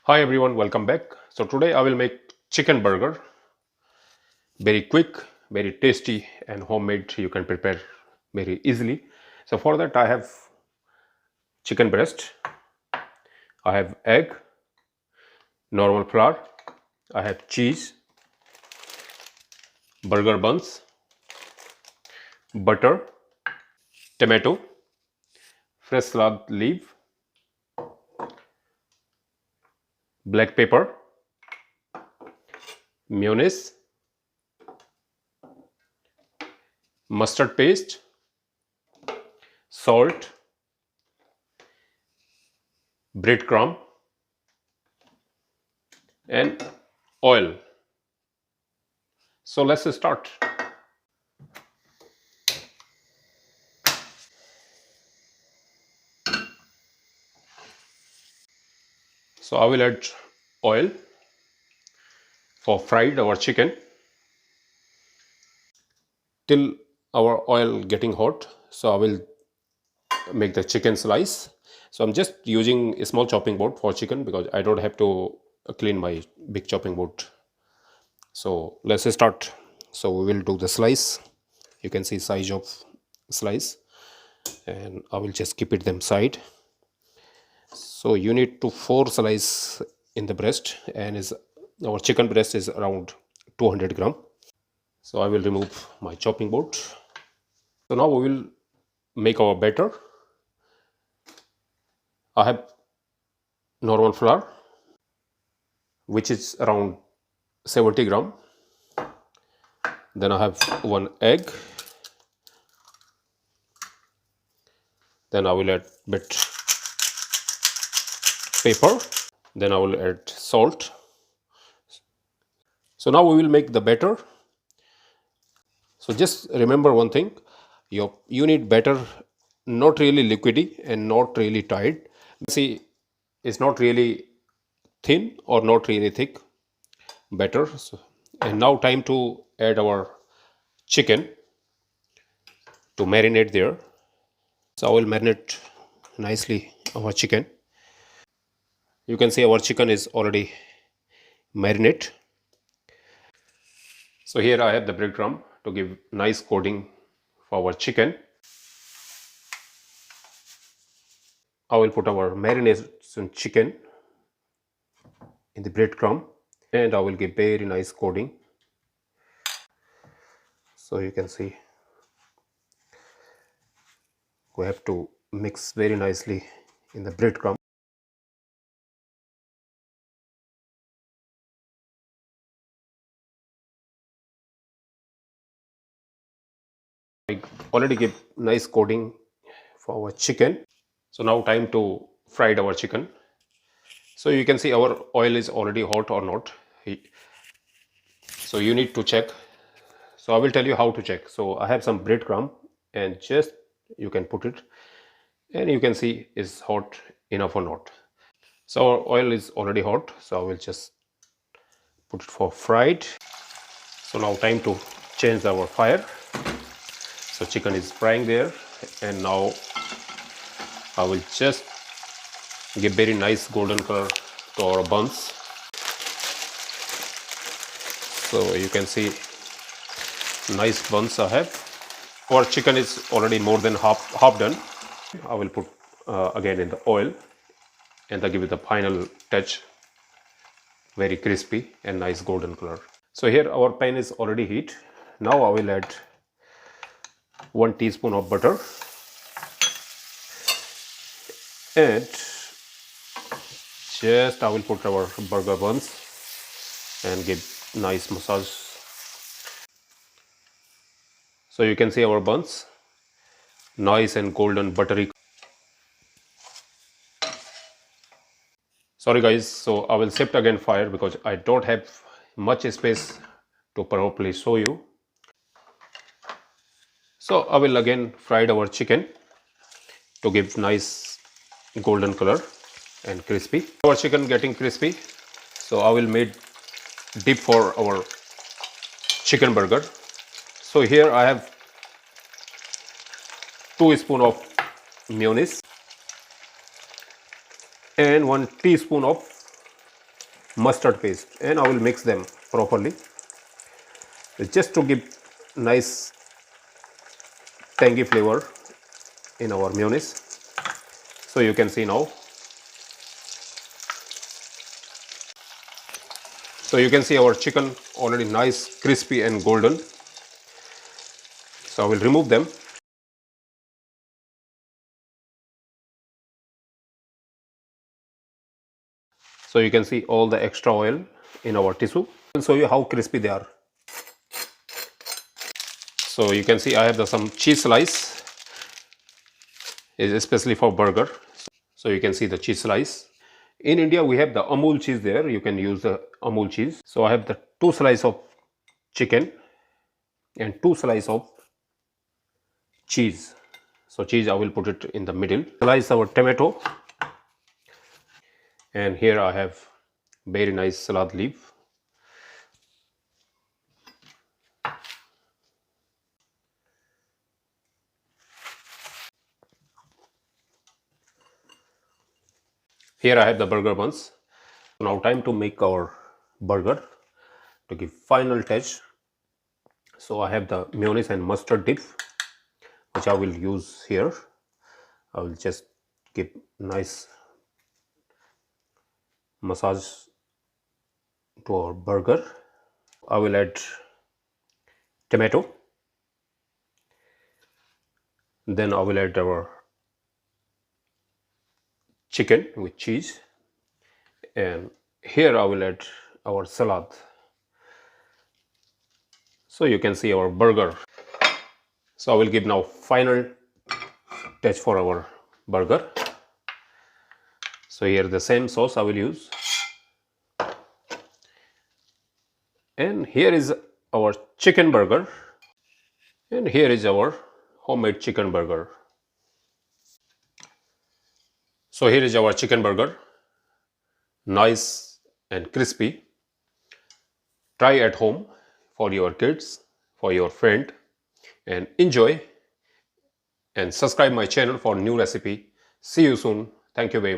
Hi everyone, welcome back. So today I will make chicken burger. Very quick, very tasty and homemade. You can prepare very easily. So for that I have chicken breast, I have egg, normal flour, I have cheese, burger buns, butter, tomato, fresh salad leaf, black pepper, mayonnaise, mustard paste, salt, breadcrumb and oil. So let's start. So I will add oil for fried our chicken till our oil getting hot. So I will make the chicken slice. So I'm just using a small chopping board for chicken because I don't have to clean my big chopping board. So let's start. So we will do the slice. You can see size of slice and I will just keep it them side. So you need to 4 slice in the breast, and is our chicken breast is around 200 gram. So I will remove my chopping board. So now we will make our batter. I have normal flour which is around 70 gram. Then I have one egg. Then I will add bit pepper. Then I will add salt. So now we will make the batter. So just remember one thing, you need batter not really liquidy and not really tight. See, it's not really thin or not really thick batter. So, and now time to add our chicken to marinate there. So I will marinate nicely our chicken. You can see our chicken is already marinate. So here I have the breadcrumb to give nice coating for our chicken. I will put our marination chicken in the breadcrumb and I will give very nice coating. So you can see we have to mix very nicely in the breadcrumb. I already give nice coating for our chicken. So now time to fry our chicken. So you can see our oil is already hot or not. So you need to check. So I will tell you how to check. So I have some breadcrumb and just you can put it and you can see is hot enough or not. So our oil is already hot. So I will just put it for fried. So now time to change our fire. So chicken is frying there and now I will just give very nice golden color to our buns. So you can see nice buns I have. Our chicken is already more than half done. I will put again in the oil and I give it the final touch, very crispy and nice golden color. So here our pan is already heat. Now I will add 1 teaspoon of butter and just I will put our burger buns and give nice massage. So you can see our buns nice and golden buttery. Sorry guys, so I will shift again fire because I don't have much space to properly show you. So I will again fry our chicken to give nice golden color and crispy. Our chicken getting crispy, so I will make dip for our chicken burger. So here I have 2 spoon of mayonnaise and 1 teaspoon of mustard paste, and I will mix them properly just to give nice tangy flavor in our mayonnaise. So you can see now. So you can see our chicken already nice, crispy and golden. So I will remove them. So you can see all the extra oil in our tissue. I'll show you how crispy they are. So you can see I have some cheese slice, is especially for burger. So you can see the cheese slice. In India we have the Amul cheese there. You can use the Amul cheese. So I have the 2 slice of chicken and 2 slice of cheese. So cheese I will put it in the middle. Slice our tomato, and here I have very nice salad leaf. Here I have the burger buns. Now time to make our burger to give final touch. So I have the mayonnaise and mustard dip which I will use here. I will just give nice massage to our burger. I will add tomato, then I will add our chicken with cheese, and here I will add our salad. So you can see our burger. So I will give now final touch for our burger. So here the same sauce I will use, and here is our chicken burger, and here is our homemade chicken burger. So here is our chicken burger, nice and crispy. Try at home for your kids, for your friend, and enjoy, and subscribe my channel for new recipe. See you soon. Thank you very much.